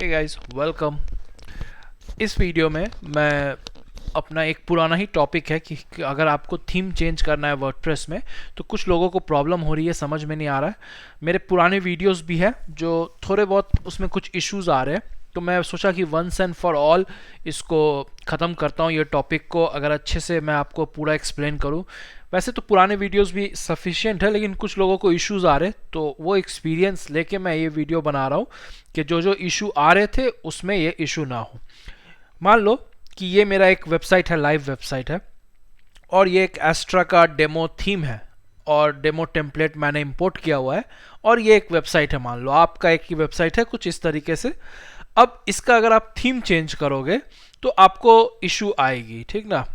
हे guys welcome. इस video में मैं अपना एक पुराना ही टॉपिक है कि अगर आपको थीम चेंज करना है वर्डप्रेस में तो कुछ लोगों को प्रॉब्लम हो रही है, समझ में नहीं आ रहा है। मेरे पुराने वीडियोस भी है जो थोड़े बहुत उसमें कुछ इश्यूज आ रहे हैं, तो मैं सोचा कि वंस एंड फॉर ऑल इसको ख़त्म करता हूँ। ये टॉपिक को अगर अच्छे से मैं आपको पूरा एक्सप्लेन करूँ, वैसे तो पुराने वीडियोस भी सफिशिएंट है, लेकिन कुछ लोगों को इश्यूज आ रहे, तो वो एक्सपीरियंस लेके मैं ये वीडियो बना रहा हूँ कि जो जो इशू आ रहे थे उसमें ये इशू ना हो। मान लो कि ये मेरा एक वेबसाइट है, लाइव वेबसाइट है, और ये एक एस्ट्रा का डेमो थीम है और डेमो टेम्पलेट मैंने इंपोर्ट किया हुआ है, और ये एक वेबसाइट है। मान लो आपका एक ही वेबसाइट है कुछ इस तरीके से। अब इसका अगर आप थीम चेंज करोगे तो आपको इशू आएगी, ठीक ना,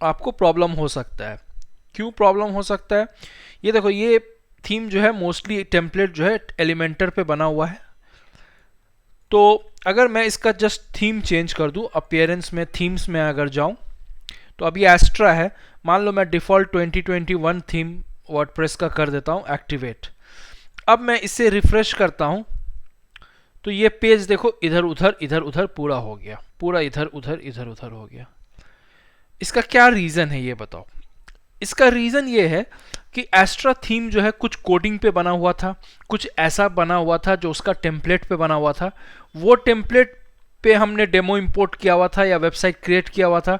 आपको प्रॉब्लम हो सकता है। क्यों प्रॉब्लम हो सकता है? ये देखो, ये थीम जो है मोस्टली टेम्पलेट जो है एलिमेंटर पे बना हुआ है। तो अगर मैं इसका जस्ट थीम चेंज कर दूं, अपीयरेंस में थीम्स में अगर जाऊं, तो अभी एस्ट्रा है, मान लो मैं डिफ़ॉल्ट 2021 थीम वर्डप्रेस का कर देता हूं एक्टिवेट। अब मैं इसे रिफ्रेश करता हूं तो ये पेज देखो इधर उधर पूरा हो गया, पूरा इधर उधर हो गया। इसका क्या रीज़न है ये बताओ? इसका रीज़न ये है कि एस्ट्रा थीम जो है कुछ कोडिंग पे बना हुआ था, कुछ ऐसा बना हुआ था जो उसका टेम्पलेट पे बना हुआ था। वो टेम्पलेट पे हमने डेमो इंपोर्ट किया हुआ था या वेबसाइट क्रिएट किया हुआ था।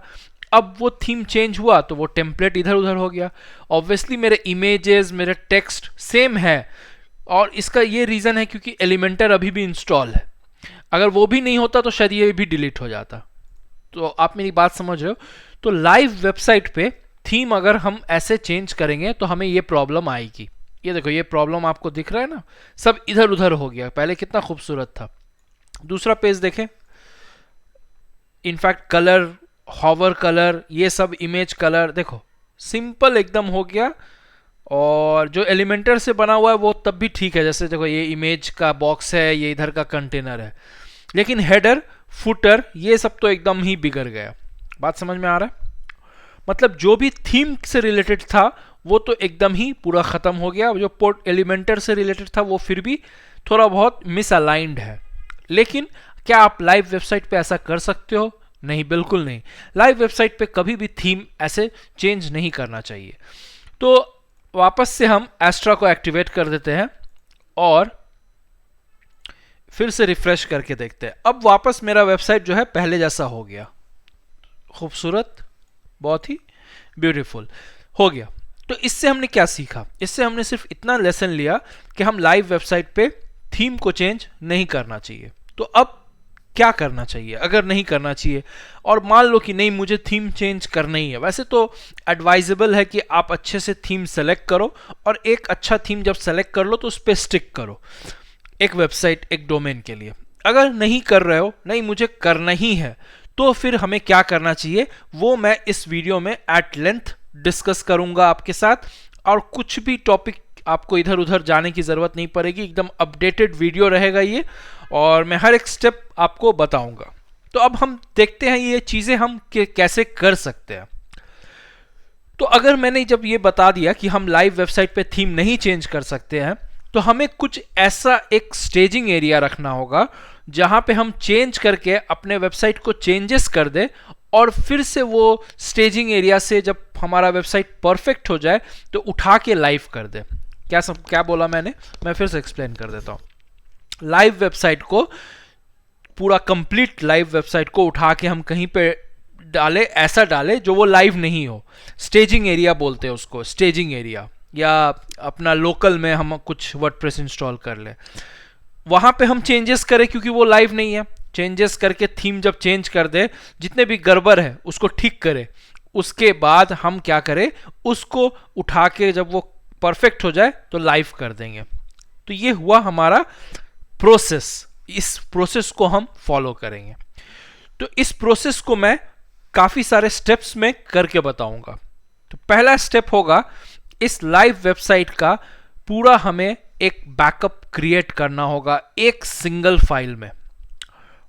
अब वो थीम चेंज हुआ तो वो टेम्पलेट इधर उधर हो गया। ऑब्वियसली मेरे इमेजेस, मेरे टेक्स्ट सेम है, और इसका ये रीज़न है क्योंकि एलिमेंटर अभी भी इंस्टॉल है। अगर वो भी नहीं होता तो शायद ये भी डिलीट हो जाता। तो आप मेरी बात समझ रहे हो? तो लाइव वेबसाइट पे थीम अगर हम ऐसे चेंज करेंगे तो हमें ये प्रॉब्लम आएगी। ये देखो, ये प्रॉब्लम आपको दिख रहा है ना, सब इधर उधर हो गया। पहले कितना खूबसूरत था। दूसरा पेज देखें, इनफैक्ट कलर, हॉवर कलर, ये सब इमेज कलर देखो सिंपल एकदम हो गया। और जो एलिमेंटर से बना हुआ है वो तब भी ठीक है, जैसे देखो ये इमेज का बॉक्स है, ये इधर का कंटेनर है, लेकिन हेडर, फुटर, ये सब तो एकदम ही बिगड़ गया। बात समझ में आ रहा है? मतलब जो भी थीम से रिलेटेड था वो तो एकदम ही पूरा ख़त्म हो गया। जो पोर्ट एलिमेंटर से रिलेटेड था वो फिर भी थोड़ा बहुत मिसअलाइंड है। लेकिन क्या आप लाइव वेबसाइट पे ऐसा कर सकते हो? नहीं, बिल्कुल नहीं। लाइव वेबसाइट पे कभी भी थीम ऐसे चेंज नहीं करना चाहिए। तो वापस से हम एस्ट्रा को एक्टिवेट कर देते हैं और फिर से रिफ्रेश करके देखते हैं। अब वापस मेरा वेबसाइट जो है पहले जैसा हो गया, खूबसूरत, बहुत ही ब्यूटीफुल हो गया। तो इससे हमने क्या सीखा? इससे हमने सिर्फ इतना लेसन लिया कि हम लाइव वेबसाइट पे थीम को चेंज नहीं करना चाहिए। तो अब क्या करना चाहिए अगर नहीं करना चाहिए? और मान लो कि नहीं, मुझे थीम चेंज करना ही है, वैसे तो एडवाइजेबल है कि आप अच्छे से थीम सेलेक्ट करो, और एक अच्छा थीम जब सेलेक्ट कर लो तो उस पर स्टिक करो एक वेबसाइट, एक डोमेन के लिए। अगर नहीं कर रहे हो, नहीं मुझे करना ही है, तो फिर हमें क्या करना चाहिए वो मैं इस वीडियो में एट लेंथ डिस्कस करूंगा आपके साथ। और कुछ भी टॉपिक आपको इधर उधर जाने की ज़रूरत नहीं पड़ेगी, एकदम अपडेटेड वीडियो रहेगा ये, और मैं हर एक स्टेप आपको बताऊंगा। तो अब हम देखते हैं ये चीज़ें हम कैसे कर सकते हैं। तो अगर मैंने जब ये बता दिया कि हम लाइव वेबसाइट पे थीम नहीं चेंज कर सकते हैं, तो हमें कुछ ऐसा एक स्टेजिंग एरिया रखना होगा जहां पे हम चेंज करके अपने वेबसाइट को चेंजेस कर दे, और फिर से वो स्टेजिंग एरिया से जब हमारा वेबसाइट परफेक्ट हो जाए तो उठा के लाइव कर दे। क्या बोला मैंने? मैं फिर से एक्सप्लेन कर देता हूं। लाइव वेबसाइट को, पूरा कंप्लीट लाइव वेबसाइट को उठा के हम कहीं पे डाले, ऐसा डाले जो वो लाइव नहीं हो। स्टेजिंग एरिया बोलते हैं उसको, स्टेजिंग एरिया, या अपना लोकल में हम कुछ वर्डप्रेस इंस्टॉल कर ले, वहां पे हम चेंजेस करें क्योंकि वो लाइव नहीं है। चेंजेस करके थीम जब चेंज कर दे, जितने भी गड़बड़ है उसको ठीक करे, उसके बाद हम क्या करें, उसको उठा के जब वो परफेक्ट हो जाए तो लाइव कर देंगे। तो ये हुआ हमारा प्रोसेस। इस प्रोसेस को हम फॉलो करेंगे। तो इस प्रोसेस को मैं काफी सारे स्टेप्स में करके बताऊंगा। तो पहला स्टेप होगा, इस लाइव वेबसाइट का पूरा हमें एक बैकअप क्रिएट करना होगा एक सिंगल फाइल में।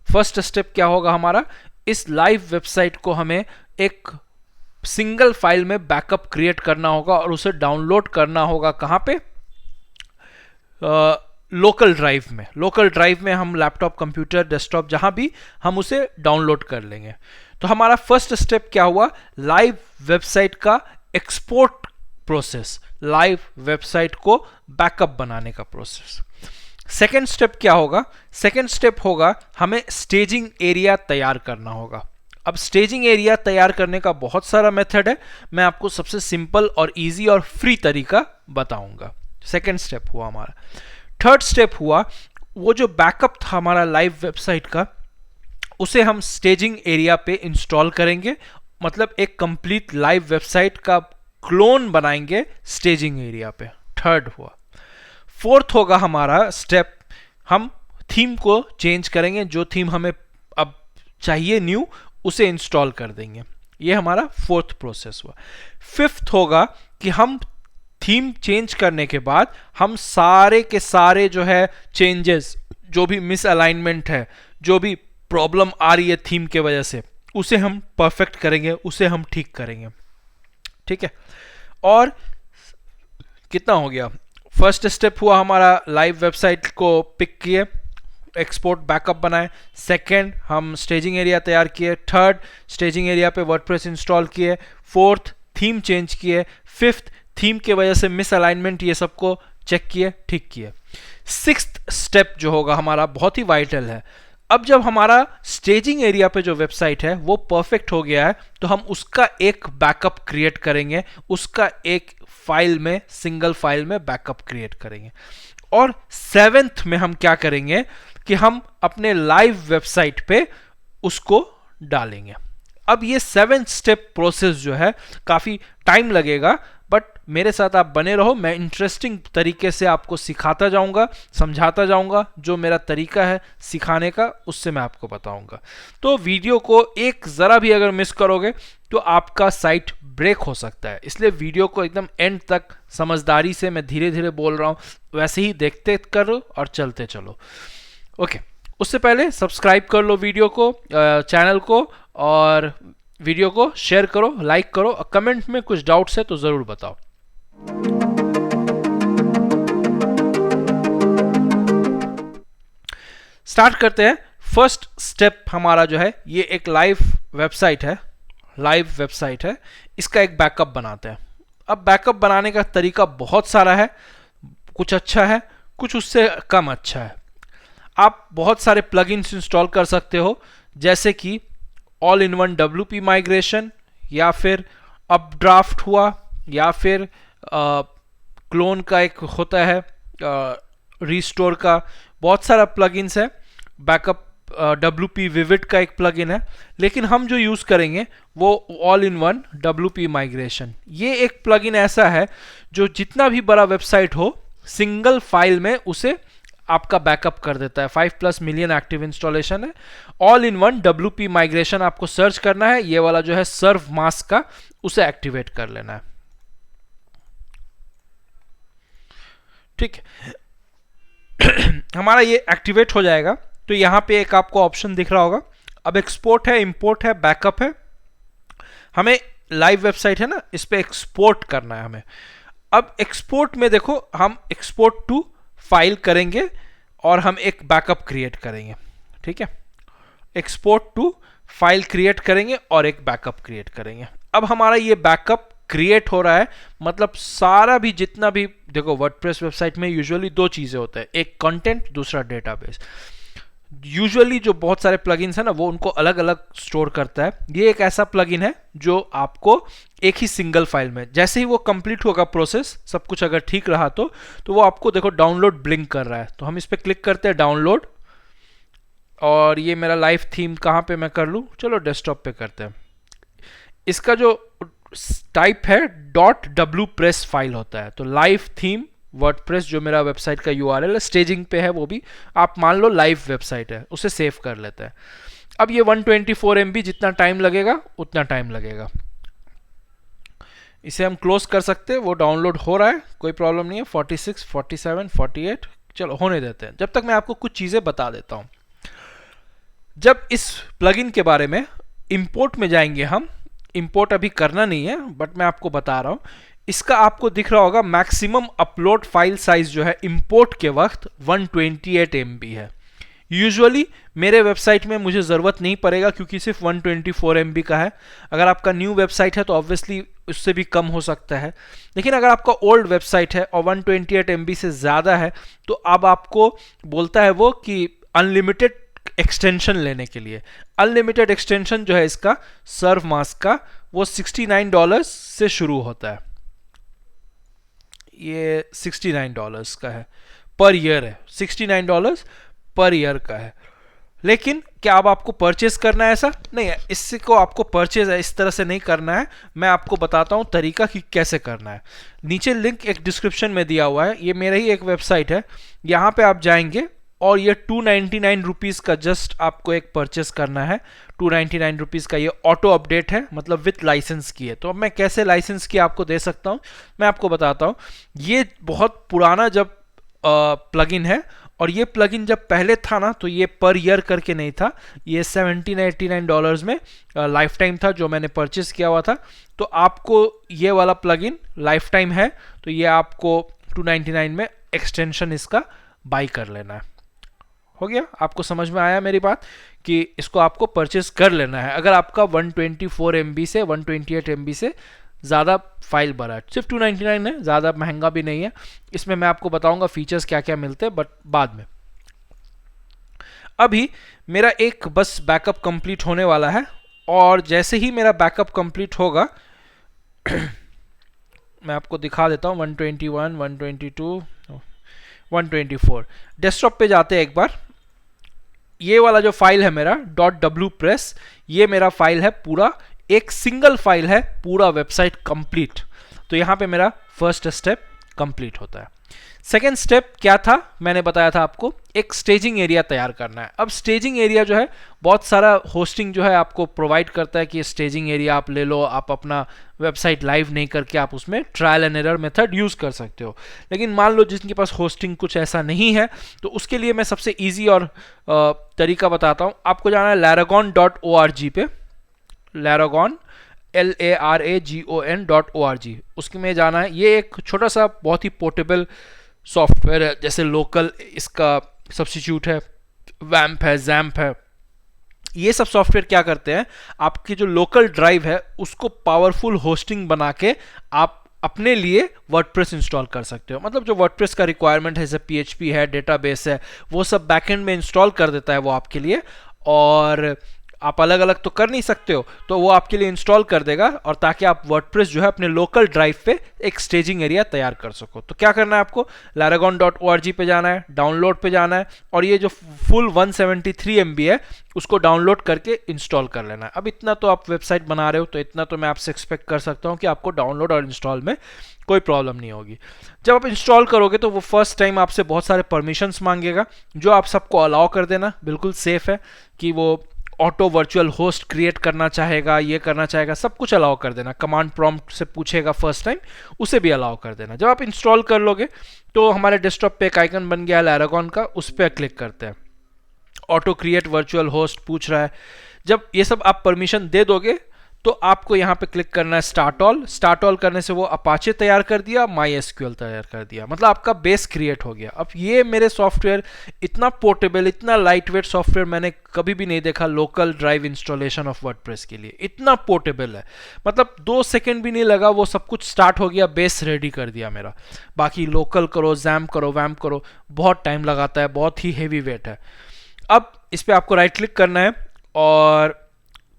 फर्स्ट स्टेप क्या होगा हमारा? इस लाइव वेबसाइट को हमें एक सिंगल फाइल में बैकअप क्रिएट करना होगा और उसे डाउनलोड करना होगा। कहां पे? लोकल ड्राइव में हम लैपटॉप, कंप्यूटर, डेस्कटॉप जहां भी हम उसे डाउनलोड कर लेंगे। तो हमारा फर्स्ट स्टेप क्या हुआ, लाइव वेबसाइट का एक्सपोर्ट प्रोसेस, लाइव वेबसाइट को बैकअप बनाने का प्रोसेस। सेकेंड स्टेप क्या होगा, सेकेंड स्टेप होगा हमें स्टेजिंग एरिया तैयार करना होगा। अब स्टेजिंग एरिया तैयार करने का बहुत सारा मेथड है, मैं आपको सबसे सिंपल और इजी और फ्री तरीका बताऊंगा। सेकेंड स्टेप हुआ हमारा। थर्ड स्टेप हुआ वो जो बैकअप था हमारा लाइव वेबसाइट का, उसे हम स्टेजिंग एरिया पे इंस्टॉल करेंगे, मतलब एक कंप्लीट लाइव वेबसाइट का क्लोन बनाएंगे स्टेजिंग एरिया पे। थर्ड हुआ। फोर्थ होगा हमारा स्टेप, हम थीम को चेंज करेंगे, जो थीम हमें अब चाहिए न्यू उसे इंस्टॉल कर देंगे। ये हमारा फोर्थ प्रोसेस हुआ। फिफ्थ होगा कि हम थीम चेंज करने के बाद हम सारे के सारे जो है चेंजेस, जो भी मिस अलाइनमेंट है, जो भी प्रॉब्लम आ रही है थीम के वजह से, उसे हम परफेक्ट करेंगे, उसे हम ठीक करेंगे। ठीक है, और कितना हो गया, फर्स्ट स्टेप हुआ हमारा लाइव वेबसाइट को पिक किए, एक्सपोर्ट बैकअप बनाए। सेकेंड, हम स्टेजिंग एरिया तैयार किए। थर्ड, स्टेजिंग एरिया पे वर्डप्रेस इंस्टॉल किए। फोर्थ, थीम चेंज किए। फिफ्थ, थीम के वजह से मिस अलाइनमेंट ये सबको चेक किए, ठीक किए। सिक्स्थ स्टेप जो होगा हमारा बहुत ही वाइटल है। अब जब हमारा स्टेजिंग एरिया पे जो वेबसाइट है वो परफेक्ट हो गया है, तो हम उसका एक बैकअप क्रिएट करेंगे, उसका एक फाइल में, सिंगल फाइल में बैकअप क्रिएट करेंगे। और सेवेंथ में हम क्या करेंगे कि हम अपने लाइव वेबसाइट पे उसको डालेंगे। अब ये 7 स्टेप प्रोसेस जो है काफी टाइम लगेगा, बट मेरे साथ आप बने रहो, मैं इंटरेस्टिंग तरीके से आपको सिखाता जाऊंगा, समझाता जाऊंगा। जो मेरा तरीका है सिखाने का उससे मैं आपको बताऊंगा। तो वीडियो को एक जरा भी अगर मिस करोगे तो आपका साइट ब्रेक हो सकता है, इसलिए वीडियो को एकदम एंड तक समझदारी से, मैं धीरे धीरे बोल रहा हूं वैसे ही देखते करो और चलते चलो। ओके, उससे पहले सब्सक्राइब कर लो वीडियो को, चैनल को, और वीडियो को शेयर करो, लाइक करो, कमेंट में कुछ डाउट्स है तो ज़रूर बताओ। स्टार्ट करते हैं। फर्स्ट स्टेप हमारा जो है, ये एक लाइव वेबसाइट है, इसका एक बैकअप बनाते हैं। अब बैकअप बनाने का तरीका बहुत सारा है, कुछ अच्छा है, कुछ उससे कम अच्छा है। आप बहुत सारे प्लगइन्स इंस्टॉल कर सकते हो, जैसे कि all in one WP migration, या फिर अपड्राफ्ट हुआ, या फिर क्लोन का एक होता है, रिस्टोर का, बहुत सारा प्लगइन्स है। बैकअप WP विविड का एक प्लगइन है, लेकिन हम जो यूज़ करेंगे वो all in one WP migration. ये एक प्लगइन ऐसा है जो जितना भी बड़ा वेबसाइट हो, सिंगल फाइल में उसे आपका बैकअप कर देता है। 5+ मिलियन एक्टिव इंस्टॉलेशन है। All in one WP migration आपको सर्च करना है, ये वाला जो है सर्व मास्क का, उसे एक्टिवेट कर लेना है। ठीक है, हमारा ये एक्टिवेट हो जाएगा तो यहां पे एक आपको ऑप्शन दिख रहा होगा। अब एक्सपोर्ट है, इंपोर्ट है, बैकअप है। हमें लाइव वेबसाइट है ना, इस पे एक्सपोर्ट करना है हमें। अब एक्सपोर्ट में देखो, हम एक्सपोर्ट टू फाइल करेंगे और हम एक बैकअप क्रिएट करेंगे। ठीक है, एक्सपोर्ट टू फाइल क्रिएट करेंगे और एक बैकअप क्रिएट करेंगे। अब हमारा ये बैकअप क्रिएट हो रहा है, मतलब सारा भी जितना भी, देखो वर्डप्रेस वेबसाइट में यूजुअली 2 चीजें होते हैं, एक कंटेंट, दूसरा डेटाबेस। यूजुअली जो बहुत सारे प्लगइन्स है ना, वो उनको अलग अलग स्टोर करता है। ये एक ऐसा प्लगइन है जो आपको एक ही सिंगल फाइल में, जैसे ही वो कंप्लीट होगा प्रोसेस, सब कुछ अगर ठीक रहा तो वो आपको देखो डाउनलोड ब्लिंक कर रहा है। तो हम इस पर क्लिक करते हैं, डाउनलोड, और ये मेरा लाइव थीम कहाँ पे मैं कर लूँ, चलो डेस्कटॉप पे करते हैं। इसका जो टाइप है .wpress फाइल होता है। तो लाइव थीम वर्डप्रेस जो मेरा वेबसाइट का URL है, स्टेजिंग पे है, वो भी आप मान लो लाइव वेबसाइट है, उसे सेव कर लेते हैं। अब ये 124 MB, जितना टाइम लगेगा उतना टाइम लगेगा। इसे हम क्लोज कर सकते हैं, वो डाउनलोड हो रहा है, कोई प्रॉब्लम नहीं है। 46, 47, 48, चलो होने देते हैं, जब तक मैं आपको कुछ चीज़ें बता देता हूँ। जब इस प्लगइन के बारे में, इंपोर्ट में जाएंगे हम, इंपोर्ट अभी करना नहीं है बट मैं आपको बता रहा हूँ। इसका आपको दिख रहा होगा मैक्सिमम अपलोड फाइल साइज जो है इंपोर्ट के वक्त 128 MB है। यूजुअली मेरे वेबसाइट में मुझे ज़रूरत नहीं पड़ेगा क्योंकि सिर्फ 124 MB का है। अगर आपका न्यू वेबसाइट है तो ऑब्वियसली उससे भी कम हो सकता है, लेकिन अगर आपका ओल्ड वेबसाइट है और 128 MB से ज़्यादा है तो अब आपको बोलता है वो कि अनलिमिटेड एक्सटेंशन लेने के लिए। अनलिमिटेड एक्सटेंशन जो है इसका सर्व मास्क का वो $69 से शुरू होता है। ये $69 का है, पर ईयर है, $69 पर ईयर का है। लेकिन क्या अब आपको परचेज करना है? ऐसा नहीं है, इससे को आपको परचेज इस तरह से नहीं करना है। मैं आपको बताता हूँ तरीका कि कैसे करना है। नीचे लिंक एक डिस्क्रिप्शन में दिया हुआ है, ये मेरा ही एक वेबसाइट है, यहाँ पे आप जाएंगे और ये 299 रुपीज़ का जस्ट आपको एक परचेस करना है। 299 रुपीज़ का ये ऑटो अपडेट है, मतलब विथ लाइसेंस की है। तो अब मैं कैसे लाइसेंस की आपको दे सकता हूँ, मैं आपको बताता हूँ। ये बहुत पुराना जब प्लगइन है, और ये प्लगइन जब पहले था ना तो ये पर ईयर करके नहीं था, ये $79 में लाइफ टाइम था जो मैंने परचेस किया हुआ था। तो आपको ये वाला प्लगइन लाइफ टाइम है, तो ये आपको 299 में एक्सटेंशन इसका बाई कर लेना है। हो गया? आपको समझ में आया मेरी बात कि इसको आपको परचेस कर लेना है अगर आपका 124 MB से 128 MB से ज़्यादा फाइल भरा है। सिर्फ 299 है, ज़्यादा महंगा भी नहीं है। इसमें मैं आपको बताऊंगा फीचर्स क्या क्या मिलते हैं, बट बाद में। अभी मेरा एक बस बैकअप कंप्लीट होने वाला है, और जैसे ही मेरा बैकअप कंप्लीट होगा मैं आपको दिखा देता हूँ। 121, 122, 124 डेस्कटॉप पे जाते हैं एक बार। ये वाला जो फाइल है मेरा .wpress, ये मेरा फाइल है पूरा, एक सिंगल फाइल है, पूरा वेबसाइट कंप्लीट। तो यहाँ पे मेरा फर्स्ट स्टेप कंप्लीट होता है। सेकेंड स्टेप क्या था, मैंने बताया था आपको, एक स्टेजिंग एरिया तैयार करना है। अब स्टेजिंग एरिया जो है बहुत सारा होस्टिंग जो है आपको प्रोवाइड करता है कि स्टेजिंग एरिया आप ले लो, आप अपना वेबसाइट लाइव नहीं करके आप उसमें trial and error method use कर सकते हो। लेकिन मान लो जिनके पास होस्टिंग कुछ ऐसा नहीं है, तो उसके लिए मैं सबसे ईजी और तरीका बताता हूँ। आपको जाना है laragon.org पे, laragon LARAGON.org, उसके में जाना है। ये एक छोटा सा बहुत ही पोर्टेबल सॉफ्टवेयर है, जैसे लोकल इसका सब्स्टिट्यूट है, वैम्प है, जैम्प है। ये सब सॉफ्टवेयर क्या करते हैं, आपकी जो लोकल ड्राइव है उसको पावरफुल होस्टिंग बना के आप अपने लिए वर्डप्रेस इंस्टॉल कर सकते हो। मतलब जो वर्डप्रेस का रिक्वायरमेंट है, जैसे PHP है, डेटाबेस है, वो सब बैकएंड में इंस्टॉल कर देता है वो आपके लिए। और आप अलग अलग तो कर नहीं सकते हो, तो वो आपके लिए इंस्टॉल कर देगा, और ताकि आप वर्डप्रेस जो है अपने लोकल ड्राइव पे एक स्टेजिंग एरिया तैयार कर सको। तो क्या करना है आपको, laragon.org पे जाना है, डाउनलोड पे जाना है, और ये जो फुल 173 MB है उसको डाउनलोड करके इंस्टॉल कर लेना है। अब इतना तो आप वेबसाइट बना रहे हो, तो इतना तो मैं आपसे एक्सपेक्ट कर सकता हूँ कि आपको डाउनलोड और इंस्टॉल में कोई प्रॉब्लम नहीं होगी। जब आप इंस्टॉल करोगे तो वो फर्स्ट टाइम आपसे बहुत सारे परमिशंस मांगेगा, जो आप सबको अलाउ कर देना, बिल्कुल सेफ है। कि वो ऑटो वर्चुअल होस्ट क्रिएट करना चाहेगा, ये करना चाहेगा, सब कुछ अलाउ कर देना। कमांड प्रॉम्प्ट से पूछेगा फर्स्ट टाइम, उसे भी अलाउ कर देना। जब आप इंस्टॉल कर लोगे तो हमारे डेस्कटॉप पे एक आइकन बन गया लैरागॉन का, उस पर क्लिक करते हैं। ऑटो क्रिएट वर्चुअल होस्ट पूछ रहा है। जब ये सब आप परमिशन दे दोगे तो आपको यहाँ पे क्लिक करना है स्टार्ट ऑल। स्टार्ट ऑल करने से वो अपाचे तैयार कर दिया, MySQL तैयार कर दिया, मतलब आपका बेस क्रिएट हो गया। अब ये मेरे सॉफ्टवेयर इतना पोर्टेबल, इतना लाइट वेट सॉफ्टवेयर मैंने कभी भी नहीं देखा local drive installation of WordPress के लिए। इतना पोर्टेबल है, मतलब 2 सेकेंड भी नहीं लगा, वो सब कुछ स्टार्ट हो गया, बेस रेडी कर दिया मेरा। बाकी लोकल करो, जैम्प करो, वैम्प करो, बहुत टाइम लगाता है, बहुत ही हेवी वेट है। अब इस पर आपको राइट क्लिक करना है और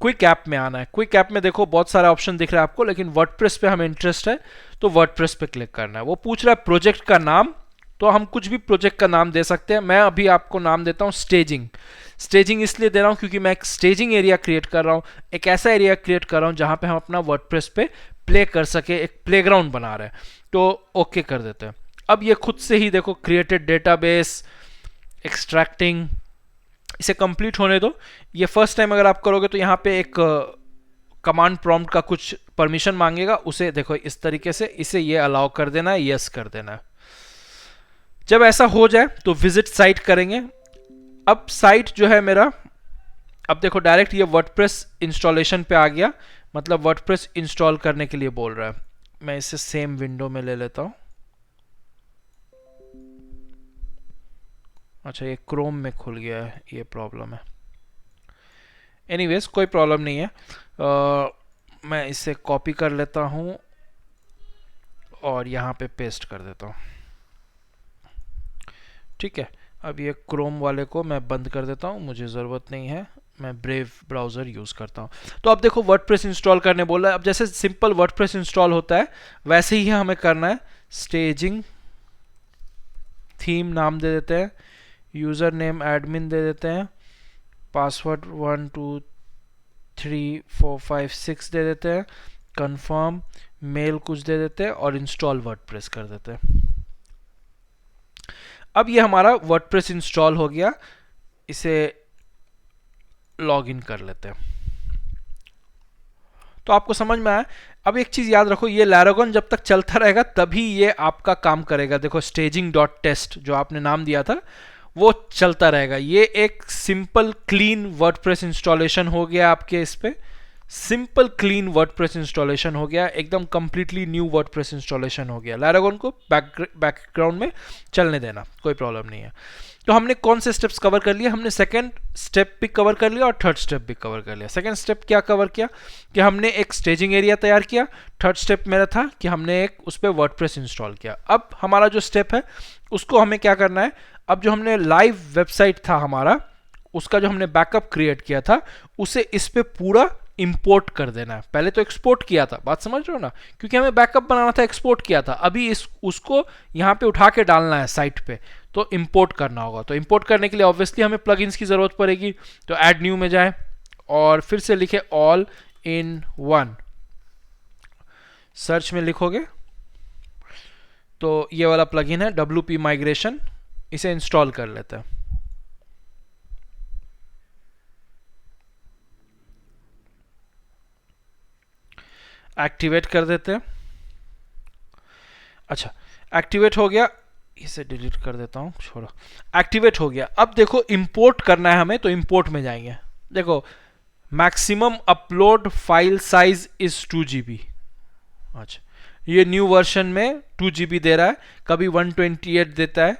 क्विक ऐप में आना है। क्विक ऐप में देखो बहुत सारा ऑप्शन दिख रहा है आपको, लेकिन वर्डप्रेस पे हमें इंटरेस्ट है, तो वर्डप्रेस पे क्लिक करना है। वो पूछ रहा है प्रोजेक्ट का नाम, तो हम कुछ भी प्रोजेक्ट का नाम दे सकते हैं। मैं अभी आपको नाम देता हूँ स्टेजिंग। स्टेजिंग इसलिए दे रहा हूँ क्योंकि मैं एक स्टेजिंग एरिया क्रिएट कर रहा हूँ, एक ऐसा एरिया क्रिएट कर रहा हूँ जहाँ पे हम अपना वर्डप्रेस पे प्ले कर सके, एक प्लेग्राउंड बना रहे हैं। तो ओके कर देते हैं। अब ये खुद से ही देखो क्रिएटेड डेटाबेस, एक्सट्रैक्टिंग, इसे कंप्लीट होने दो। ये फर्स्ट टाइम अगर आप करोगे तो यहाँ पे एक कमांड प्रॉम्प्ट का कुछ परमिशन मांगेगा, उसे देखो इस तरीके से इसे ये अलाउ कर देना है, यस कर देना है। जब ऐसा हो जाए तो विजिट साइट करेंगे। अब साइट जो है मेरा, अब देखो डायरेक्ट ये वर्डप्रेस इंस्टॉलेशन पे आ गया, मतलब वर्डप्रेस इंस्टॉल करने के लिए बोल रहा है। मैं इसे सेम विंडो में ले लेता हूँ। अच्छा, ये क्रोम में खुल गया है, ये प्रॉब्लम है। एनीवेज कोई प्रॉब्लम नहीं है। मैं इसे कॉपी कर लेता हूँ और यहाँ पे पेस्ट कर देता हूँ। ठीक है, अब ये क्रोम वाले को मैं बंद कर देता हूँ, मुझे ज़रूरत नहीं है, मैं ब्रेव ब्राउज़र यूज़ करता हूँ। तो अब देखो वर्डप्रेस इंस्टॉल करने बोला है। अब जैसे सिंपल वर्डप्रेस इंस्टॉल होता है वैसे ही हमें करना है। स्टेजिंग थीम नाम दे देते हैं, यूज़र नेम एडमिन दे देते हैं, पासवर्ड 1 2 3 4 5 6 दे देते हैं, कंफर्म, मेल कुछ दे देते हैं और इंस्टॉल वर्डप्रेस कर देते हैं। अब ये हमारा वर्डप्रेस इंस्टॉल हो गया, इसे लॉगिन कर लेते हैं। तो आपको समझ में आया। अब एक चीज याद रखो, ये लैरागन जब तक चलता रहेगा तभी ये आपका काम करेगा। देखो staging.test जो आपने नाम दिया था वो चलता रहेगा। ये एक सिंपल क्लीन वर्डप्रेस इंस्टॉलेशन हो गया आपके इस पे। सिंपल क्लीन वर्डप्रेस इंस्टॉलेशन हो गया, एकदम कंप्लीटली न्यू वर्डप्रेस इंस्टॉलेशन हो गया। लैरागन को बैकग्राउंड में चलने देना, कोई प्रॉब्लम नहीं है। तो हमने कौन से स्टेप्स कवर कर लिए? हमने सेकंड स्टेप भी कवर कर लिया और थर्ड स्टेप भी कवर कर लिया। सेकंड स्टेप क्या कवर किया कि हमने एक स्टेजिंग एरिया तैयार किया। थर्ड स्टेप मेरा था कि हमने एक उस पर वर्डप्रेस इंस्टॉल किया। अब हमारा जो स्टेप है उसको हमें क्या करना है, अब जो हमने लाइव वेबसाइट था हमारा, उसका जो हमने बैकअप क्रिएट किया था उसे इस पे पूरा इंपोर्ट कर देना है। पहले तो एक्सपोर्ट किया था, बात समझ रहे हो ना, क्योंकि हमें बैकअप बनाना था, एक्सपोर्ट किया था। अभी उसको यहाँ पे उठा के डालना है साइट पे, तो इंपोर्ट करना होगा। तो इंपोर्ट करने के लिए ऑब्वियसली हमें प्लगइन्स की ज़रूरत पड़ेगी। तो ऐड न्यू में जाएं और फिर से लिखे ऑल इन वन। सर्च में लिखोगे तो ये वाला प्लगइन है WP माइग्रेशन, इसे इंस्टॉल कर लेते हैं। एक्टिवेट कर देते हैं। अच्छा, एक्टिवेट हो गया, इसे डिलीट कर देता हूं, छोड़ो। एक्टिवेट हो गया। अब देखो इंपोर्ट करना है हमें, तो इंपोर्ट में जाएंगे। देखो maximum upload file size is 2 GB। अच्छा, ये न्यू वर्जन में 2 GB दे रहा है, कभी 128 देता है।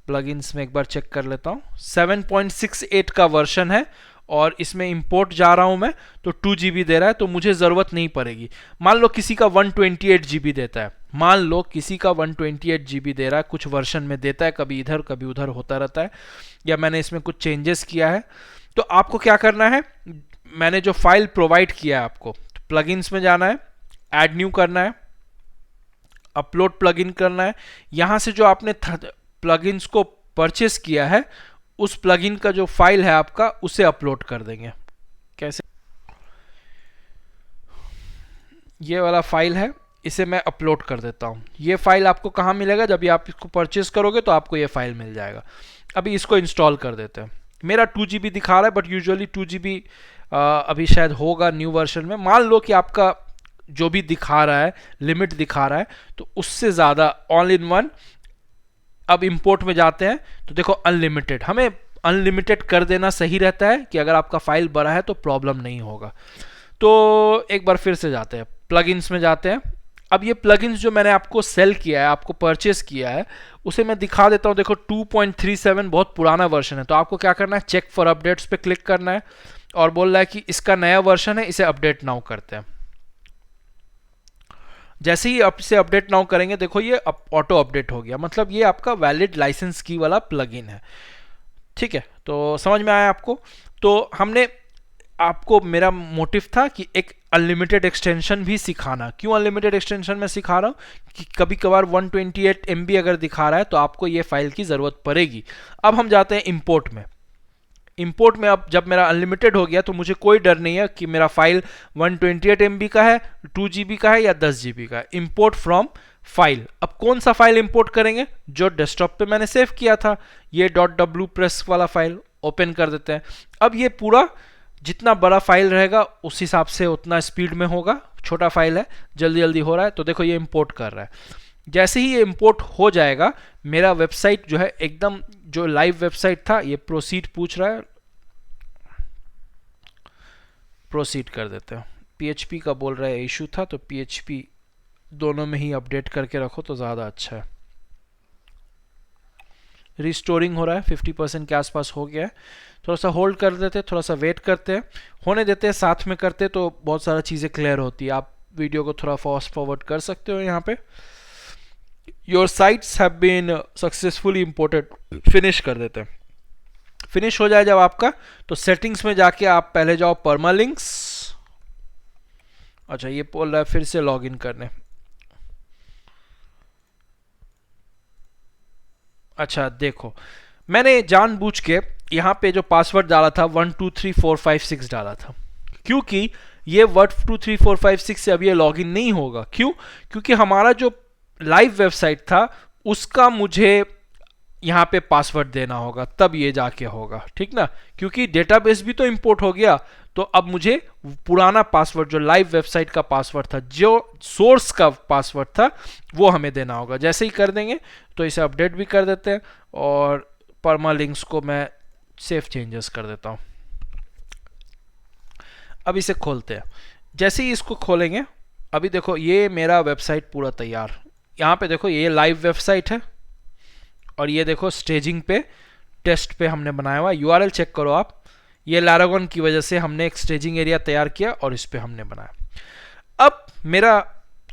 प्लगइन्स में एक बार चेक कर लेता हूं, 7.68 का वर्जन है और इसमें इंपोर्ट जा रहा हूं मैं तो 2 GB दे रहा है, तो मुझे ज़रूरत नहीं पड़ेगी। मान लो किसी का 128 GB देता है, मान लो किसी का 128 GB दे रहा है, कुछ वर्जन में देता है, कभी इधर कभी उधर होता रहता है, या मैंने इसमें कुछ चेंजेस किया है। तो आपको क्या करना है, मैंने जो फाइल प्रोवाइड किया है आपको, तो प्लगइन्स में जाना है, ऐड न्यू करना है, अपलोड प्लगइन करना है। यहाँ से जो आपने प्लगइन्स को परचेस किया है उस प्लगइन का जो फाइल है आपका उसे अपलोड कर देंगे। कैसे? ये वाला फाइल है, इसे मैं अपलोड कर देता हूँ। ये फाइल आपको कहाँ मिलेगा? जब ये आप इसको परचेस करोगे तो आपको ये फाइल मिल जाएगा। अभी इसको इंस्टॉल कर देते हैं। मेरा 2 GB दिखा रहा है, बट यूजुअली 2 GB अभी शायद होगा न्यू वर्जन में। मान लो कि आपका जो भी दिखा रहा है लिमिट दिखा रहा है, तो उससे ज़्यादा ऑल इन वन। अब इंपोर्ट में जाते हैं तो देखो अनलिमिटेड, हमें अनलिमिटेड कर देना सही रहता है कि अगर आपका फाइल बड़ा है तो प्रॉब्लम नहीं होगा। तो एक बार फिर से जाते हैं, प्लगइन्स में जाते हैं। अब ये प्लगइन्स जो मैंने आपको सेल किया है, आपको परचेस किया है, उसे मैं दिखा देता हूँ। देखो 2.37 बहुत पुराना वर्जन है, तो आपको क्या करना है, चेक फॉर अपडेट्स पे क्लिक करना है और बोल रहा है कि इसका नया वर्जन है, इसे अपडेट नाउ करते हैं। जैसे ही आप इसे अपडेट नाउ करेंगे, देखो ये ऑटो अपडेट हो गया, मतलब ये आपका वैलिड लाइसेंस की वाला प्लगइन है। ठीक है, तो समझ में आया आपको? तो हमने आपको, मेरा मोटिव था कि एक अनलिमिटेड एक्सटेंशन भी सिखाना। क्यों अनलिमिटेड एक्सटेंशन में सिखा रहा हूँ कि कभी कभार 128 MB अगर दिखा रहा है तो आपको ये फाइल की ज़रूरत पड़ेगी। अब हम जाते हैं इंपोर्ट में। इंपोर्ट में अब जब मेरा अनलिमिटेड हो गया तो मुझे कोई डर नहीं है कि मेरा फाइल 128 MB का है, 2 GB का है या 10 GB का है। इंपोर्ट फ्रॉम फाइल, अब कौन सा फाइल इंपोर्ट करेंगे? जो डेस्कटॉप पे मैंने सेव किया था, ये .wpress वाला फाइल ओपन कर देते हैं। अब ये पूरा जितना बड़ा फाइल रहेगा उस हिसाब से उतना स्पीड में होगा। छोटा फाइल है, जल्दी जल्दी हो रहा है, तो देखो ये इंपोर्ट कर रहा है। जैसे ही ये इंपोर्ट हो जाएगा, मेरा वेबसाइट जो है एकदम, जो लाइव वेबसाइट था, ये प्रोसीड पूछ रहा है, प्रोसीड कर देते हैं। PHP का बोल रहा है इशू था, तो PHP दोनों में ही अपडेट करके रखो तो ज़्यादा अच्छा है। रिस्टोरिंग हो रहा है, 50% के आसपास हो गया है। थोड़ा सा होल्ड कर देते हैं, थोड़ा सा वेट करते हैं, होने देते हैं, साथ में करते तो बहुत सारा चीज़ें क्लियर होती है। आप वीडियो को थोड़ा फास्ट फॉरवर्ड कर सकते हो। यहाँ पे your sites have been successfully imported, finish कर देते हैं। फिनिश हो जाए जब आपका, तो सेटिंग्स में जाके आप पहले जाओ परमालिंक्स। अच्छा, ये बोल रहा है फिर से लॉगिन करने। अच्छा देखो, मैंने जानबूझ के यहाँ पे जो पासवर्ड डाला था 123456 डाला था, क्योंकि ये 123456 से अब ये लॉगिन नहीं होगा। क्यों? क्योंकि हमारा जो लाइव वेबसाइट था उसका मुझे यहाँ पे पासवर्ड देना होगा, तब ये जाके होगा, ठीक ना। क्योंकि डेटाबेस भी तो इंपोर्ट हो गया, तो अब मुझे पुराना पासवर्ड जो लाइव वेबसाइट का पासवर्ड था, जो सोर्स का पासवर्ड था, वो हमें देना होगा। जैसे ही कर देंगे तो इसे अपडेट भी कर देते हैं, और परमालिंक्स को मैं सेव चेंजेस कर देता हूँ। अब इसे खोलते हैं। जैसे ही इसको खोलेंगे, अभी देखो ये मेरा वेबसाइट पूरा तैयार। यहाँ पे देखो ये लाइव वेबसाइट है, और ये देखो स्टेजिंग पे, टेस्ट पे हमने बनाया हुआ। यूआरएल चेक करो आप, ये लैरागन की वजह से हमने एक स्टेजिंग एरिया तैयार किया और इस पे हमने बनाया। अब मेरा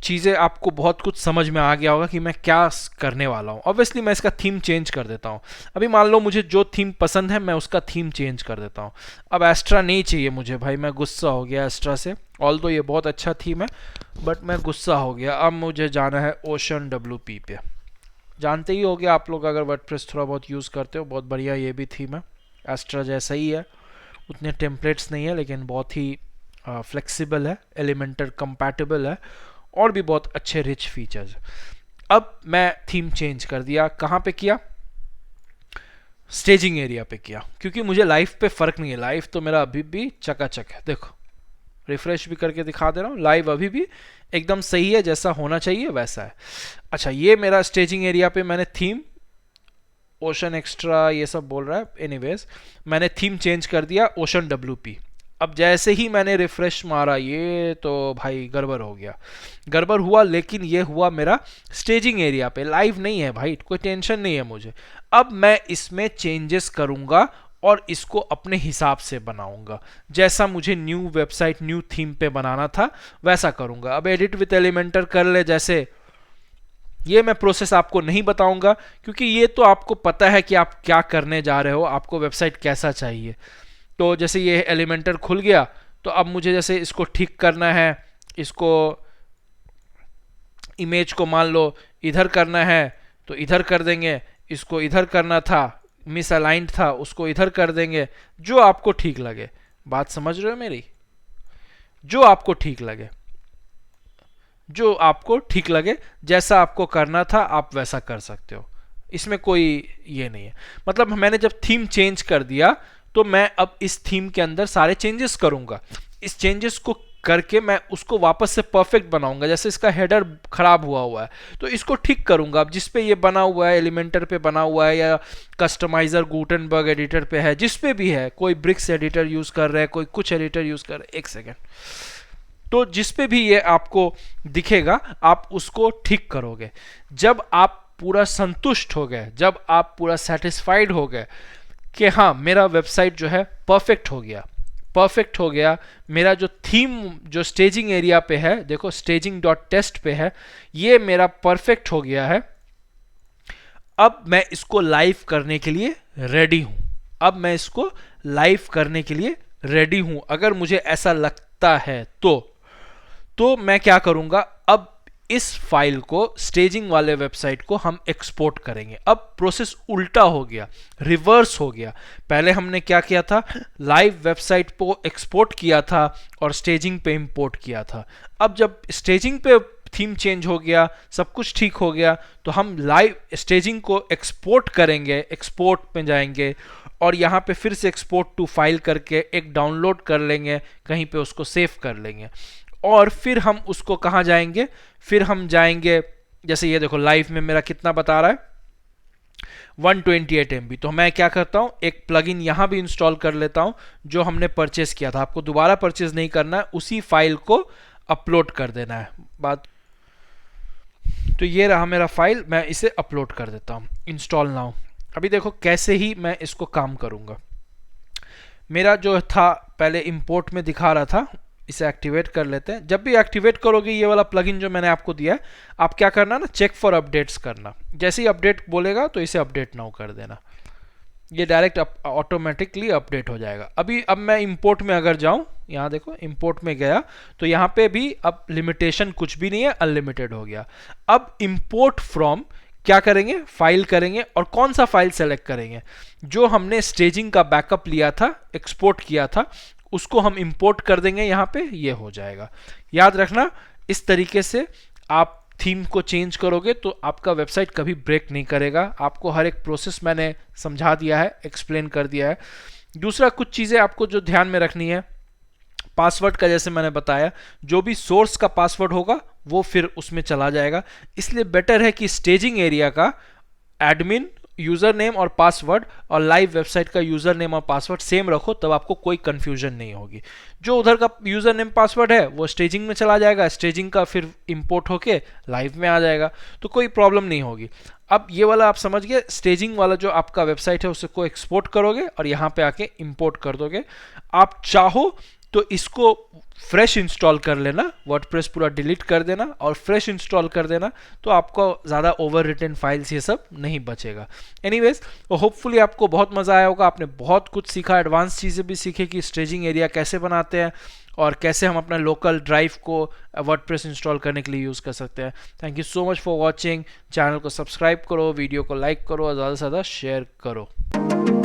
चीज़ें आपको बहुत कुछ समझ में आ गया होगा कि मैं क्या करने वाला हूँ। ऑब्वियसली मैं इसका थीम चेंज कर देता हूँ। अभी मान लो मुझे जो थीम पसंद है, मैं उसका थीम चेंज कर देता हूँ। अब एस्ट्रा नहीं चाहिए मुझे भाई, मैं गुस्सा हो गया एस्ट्रा से। ऑल्दो ये बहुत अच्छा थीम है, बट मैं गुस्सा हो गया। अब मुझे जाना है ओशन WP पे। जानते ही हो गया आप लोग, अगर वर्डप्रेस थोड़ा बहुत यूज़ करते हो, बहुत बढ़िया ये भी थीम है, एस्ट्रा जैसा ही है। उतने टेम्पलेट्स नहीं है, लेकिन बहुत ही फ्लेक्सिबल है, एलिमेंटर कंपैटिबल है, और भी बहुत अच्छे रिच फीचर्स। अब मैं थीम चेंज कर दिया। कहाँ पे किया? स्टेजिंग एरिया पे किया, क्योंकि मुझे लाइव पे फ़र्क नहीं है। लाइव तो मेरा अभी भी चकाचक है। देखो, रिफ्रेश भी करके दिखा दे रहा हूँ, लाइव अभी भी एकदम सही है, जैसा होना चाहिए वैसा है। अच्छा, ये मेरा स्टेजिंग एरिया पे मैंने थीम ओशन एक्स्ट्रा ये सब बोल रहा है। एनीवेज, मैंने थीम चेंज कर दिया ओशन WP। अब जैसे ही मैंने रिफ्रेश मारा, ये तो भाई गड़बड़ हो गया। गड़बड़ हुआ, लेकिन ये हुआ मेरा स्टेजिंग एरिया पे, लाइव नहीं है भाई, कोई टेंशन नहीं है मुझे। अब मैं इसमें चेंजेस करूंगा और इसको अपने हिसाब से बनाऊंगा, जैसा मुझे न्यू वेबसाइट न्यू थीम पे बनाना था वैसा करूंगा। अब एडिट विद एलिमेंटर कर ले, जैसे ये मैं प्रोसेस आपको नहीं बताऊंगा, क्योंकि ये तो आपको पता है कि आप क्या करने जा रहे हो, आपको वेबसाइट कैसा चाहिए। तो जैसे ये एलिमेंटर खुल गया, तो अब मुझे जैसे इसको ठीक करना है, इसको इमेज को मान लो इधर करना है तो इधर कर देंगे, इसको इधर करना था, मिस अलाइंड था, उसको इधर कर देंगे, जो आपको ठीक लगे। बात समझ रहे हो मेरी? जो आपको ठीक लगे, जो आपको ठीक लगे, जैसा आपको करना था आप वैसा कर सकते हो, इसमें कोई ये नहीं है। मतलब मैंने जब थीम चेंज कर दिया, तो मैं अब इस थीम के अंदर सारे चेंजेस करूंगा। इस चेंजेस को करके मैं उसको वापस से परफेक्ट बनाऊंगा। जैसे इसका हेडर खराब हुआ है, तो इसको ठीक करूंगा। अब जिस पे ये बना हुआ है, एलिमेंटर पे बना हुआ है, या कस्टमाइजर गुटेनबर्ग एडिटर पे है, जिस पे भी है, कोई ब्रिक्स एडिटर यूज कर रहा है, कोई कुछ एडिटर यूज कर रहा है, एक सेकेंड, तो जिस पे भी ये आपको दिखेगा आप उसको ठीक करोगे। जब आप पूरा संतुष्ट हो गए, जब आप पूरा सेटिस्फाइड हो गए कि हाँ मेरा वेबसाइट जो है परफेक्ट हो गया, परफेक्ट हो गया, मेरा जो थीम जो स्टेजिंग एरिया पे है, देखो staging.test पे है, ये मेरा परफेक्ट हो गया है, अब मैं इसको लाइव करने के लिए रेडी हूं। अब मैं इसको लाइव करने के लिए रेडी हूं। अगर मुझे ऐसा लगता है तो मैं क्या करूंगा, अब इस फाइल को, स्टेजिंग वाले वेबसाइट को हम एक्सपोर्ट करेंगे। अब प्रोसेस उल्टा हो गया, रिवर्स हो गया। पहले हमने क्या किया था, लाइव वेबसाइट को एक्सपोर्ट किया था और स्टेजिंग पे इंपोर्ट किया था। अब जब स्टेजिंग पे थीम चेंज हो गया, सब कुछ ठीक हो गया, तो हम लाइव स्टेजिंग को एक्सपोर्ट करेंगे, एक्सपोर्ट में जाएंगे और यहाँ पे फिर से एक्सपोर्ट टू फाइल करके एक डाउनलोड कर लेंगे, कहीं पे उसको सेव कर लेंगे, और फिर हम उसको कहाँ जाएंगे, फिर हम जाएंगे, जैसे ये देखो लाइव में मेरा कितना बता रहा है 128 MB। तो मैं क्या करता हूँ, एक प्लगइन यहाँ भी इंस्टॉल कर लेता हूँ जो हमने परचेस किया था। आपको दोबारा परचेस नहीं करना है, उसी फाइल को अपलोड कर देना है। बात तो ये रहा मेरा फाइल, मैं इसे अपलोड कर देता हूँ, इंस्टॉल नाउ। अभी देखो कैसे ही मैं इसको काम करूँगा। मेरा जो था पहले इंपोर्ट में दिखा रहा था, इसे एक्टिवेट कर लेते हैं। जब भी एक्टिवेट करोगे ये वाला प्लगइन जो मैंने आपको दिया है, आप क्या करना ना, चेक फॉर अपडेट्स करना। जैसे ही अपडेट बोलेगा तो इसे अपडेट नाउ कर देना, ये डायरेक्ट ऑटोमेटिकली अपडेट हो जाएगा। अब मैं इंपोर्ट में अगर जाऊं, यहाँ देखो इंपोर्ट में गया तो यहाँ पे भी अब लिमिटेशन कुछ भी नहीं है, अनलिमिटेड हो गया। अब इंपोर्ट फ्रॉम क्या करेंगे, फाइल करेंगे, और कौन सा फाइल सेलेक्ट करेंगे, जो हमने स्टेजिंग का बैकअप लिया था, एक्सपोर्ट किया था, उसको हम इंपोर्ट कर देंगे यहाँ पे, ये हो जाएगा। याद रखना, इस तरीके से आप थीम को चेंज करोगे तो आपका वेबसाइट कभी ब्रेक नहीं करेगा। आपको हर एक प्रोसेस मैंने समझा दिया है, एक्सप्लेन कर दिया है। दूसरा, कुछ चीज़ें आपको जो ध्यान में रखनी है, पासवर्ड का जैसे मैंने बताया, जो भी सोर्स का पासवर्ड होगा वो फिर उसमें चला जाएगा। इसलिए बेटर है कि स्टेजिंग एरिया का एडमिन यूज़र नेम और पासवर्ड और लाइव वेबसाइट का यूज़र नेम और पासवर्ड सेम रखो, तब आपको कोई कंफ्यूजन नहीं होगी। जो उधर का यूज़र नेम पासवर्ड है वो स्टेजिंग में चला जाएगा, स्टेजिंग का फिर इंपोर्ट होके लाइव में आ जाएगा, तो कोई प्रॉब्लम नहीं होगी। अब ये वाला आप समझ गए, स्टेजिंग वाला जो आपका वेबसाइट है उसे को एक्सपोर्ट करोगे और यहाँ पे आके इंपोर्ट कर दोगे। आप चाहो तो इसको फ्रेश इंस्टॉल कर लेना, वर्डप्रेस पूरा डिलीट कर देना और फ्रेश इंस्टॉल कर देना, तो आपको ज़्यादा ओवर रिटन फाइल्स ये सब नहीं बचेगा। एनीवेज, होपफुली आपको बहुत मज़ा आया होगा, आपने बहुत कुछ सीखा, एडवांस चीज़ें भी सीखे कि स्टेजिंग एरिया कैसे बनाते हैं और कैसे हम अपना लोकल ड्राइव को वर्डप्रेस इंस्टॉल करने के लिए यूज़ कर सकते हैं। Thank you so much for watching. Channel को सब्सक्राइब करो, वीडियो को लाइक करो और ज़्यादा से ज़्यादा शेयर करो।